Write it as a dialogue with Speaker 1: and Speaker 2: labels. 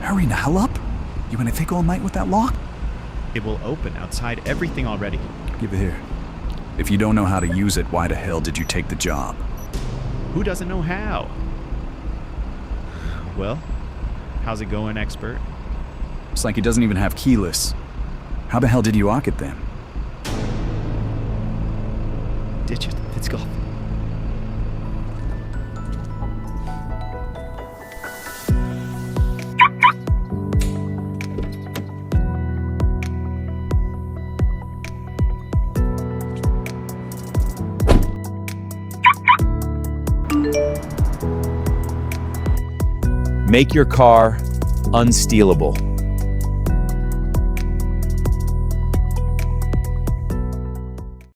Speaker 1: Hurry the hell up. You gonna take all night with that lock?
Speaker 2: It will open outside everything already.
Speaker 1: Give it here. If you don't know how to use it, why the hell did you take the job?
Speaker 2: Who doesn't know how? Well, how's it going, expert?
Speaker 1: It's like he doesn't even have keyless. How the hell did you lock it then?
Speaker 2: Ditch it. Let's go.
Speaker 3: Make your car unstealable.